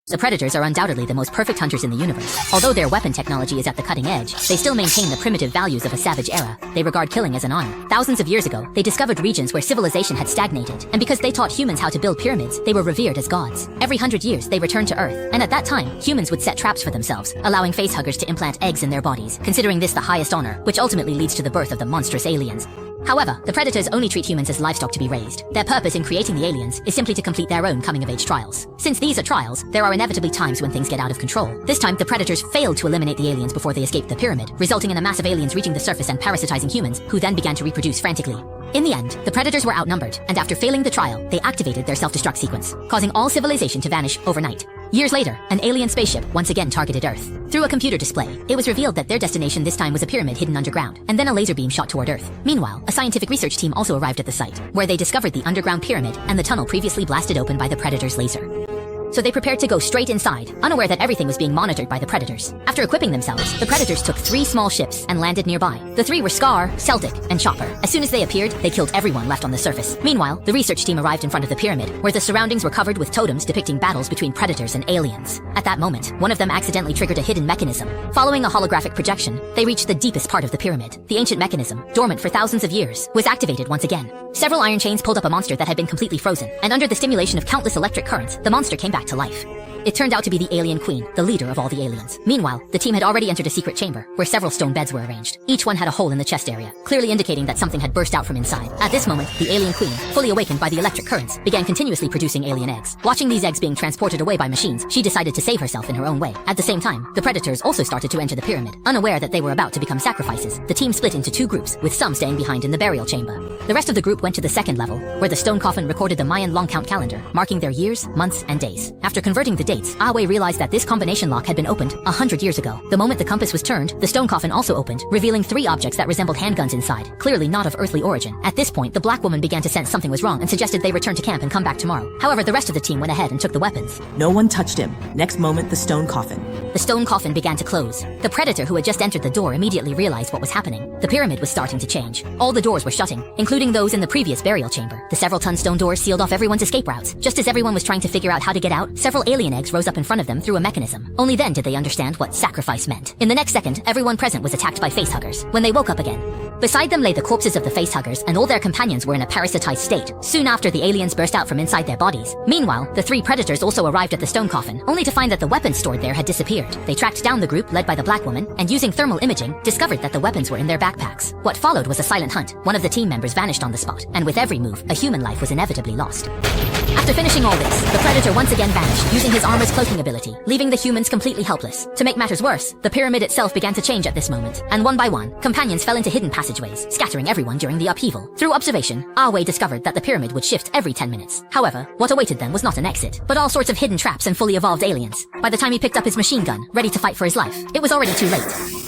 The Predators are undoubtedly the most perfect hunters in the universe. Although their weapon technology is at the cutting edge, they still maintain the primitive values of a savage era. They regard killing as an honor. Thousands of years ago, they discovered regions where civilization had stagnated, and because they taught humans how to build pyramids, they were revered as gods. Every 100 years, they returned to Earth, and at that time, humans would set traps for themselves, allowing facehuggers to implant eggs in their bodies, considering this the highest honor, which ultimately leads to the birth of the monstrous aliens. However, the Predators only treat humans as livestock to be raised. Their purpose in creating the aliens is simply to complete their own coming-of-age trials. Since these are trials, there are inevitably times when things get out of control. This time, the Predators failed to eliminate the aliens before they escaped the pyramid, resulting in a mass of aliens reaching the surface and parasitizing humans, who then began to reproduce frantically. In the end, the Predators were outnumbered, and after failing the trial, they activated their self-destruct sequence, causing all civilization to vanish overnight. Years later, an alien spaceship once again targeted Earth. Through a computer display, it was revealed that their destination this time was a pyramid hidden underground, and then a laser beam shot toward Earth. Meanwhile, a scientific research team also arrived at the site, where they discovered the underground pyramid and the tunnel previously blasted open by the Predator's laser. So they prepared to go straight inside, unaware that everything was being monitored by the Predators. After equipping themselves, the Predators took 3 small ships and landed nearby. The 3 were Scar, Celtic, and Chopper. As soon as they appeared, they killed everyone left on the surface. Meanwhile, the research team arrived in front of the pyramid, where the surroundings were covered with totems depicting battles between Predators and aliens. At that moment, one of them accidentally triggered a hidden mechanism. Following a holographic projection, they reached the deepest part of the pyramid. The ancient mechanism, dormant for thousands of years, was activated once again. Several iron chains pulled up a monster that had been completely frozen, and under the stimulation of countless electric currents, the monster came back to life. It turned out to be the Alien Queen, the leader of all the aliens. Meanwhile, the team had already entered a secret chamber, where several stone beds were arranged. Each one had a hole in the chest area, clearly indicating that something had burst out from inside. At this moment, the Alien Queen, fully awakened by the electric currents, began continuously producing alien eggs. Watching these eggs being transported away by machines, she decided to save herself in her own way. At the same time, the Predators also started to enter the pyramid. Unaware that they were about to become sacrifices, the team split into 2 groups, with some staying behind in the burial chamber. The rest of the group went to the second level, where the stone coffin recorded the Mayan long count calendar, marking their years, months, and days. After converting the dates, Awe realized that this combination lock had been opened 100 years ago. The moment the compass was turned, the stone coffin also opened, revealing 3 objects that resembled handguns inside, clearly not of earthly origin. At this point, the black woman began to sense something was wrong and suggested they return to camp and come back tomorrow. However, the rest of the team went ahead and took the weapons. No one touched him. Next moment, the stone coffin. The stone coffin began to close. The Predator who had just entered the door immediately realized what was happening. The pyramid was starting to change. All the doors were shutting, including those in the previous burial chamber. The several-ton stone doors sealed off everyone's escape routes. Just as everyone was trying to figure out how to get out, several alien eggs rose up in front of them through a mechanism. Only then did they understand what sacrifice meant. In the next second, everyone present was attacked by facehuggers. When they woke up again, beside them lay the corpses of the facehuggers, and all their companions were in a parasitized state. Soon after, the aliens burst out from inside their bodies. Meanwhile, the 3 Predators also arrived at the stone coffin, only to find that the weapons stored there had disappeared. They tracked down the group led by the black woman, and using thermal imaging, discovered that the weapons were in their backpacks. What followed was a silent hunt. One of the team members vanished on the spot, and with every move, a human life was inevitably lost. After finishing all this, the Predator once again vanished, using his armor's cloaking ability, leaving the humans completely helpless. To make matters worse, the pyramid itself began to change at this moment, and one by one, companions fell into hidden passageways, scattering everyone during the upheaval. Through observation, Awe discovered that the pyramid would shift every 10 minutes. However, what awaited them was not an exit, but all sorts of hidden traps and fully evolved aliens. By the time he picked up his machine gun, ready to fight for his life, it was already too late.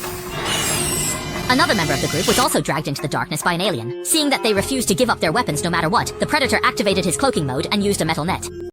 Another member of the group was also dragged into the darkness by an alien. Seeing that they refused to give up their weapons no matter what, the Predator activated his cloaking mode and used a metal net.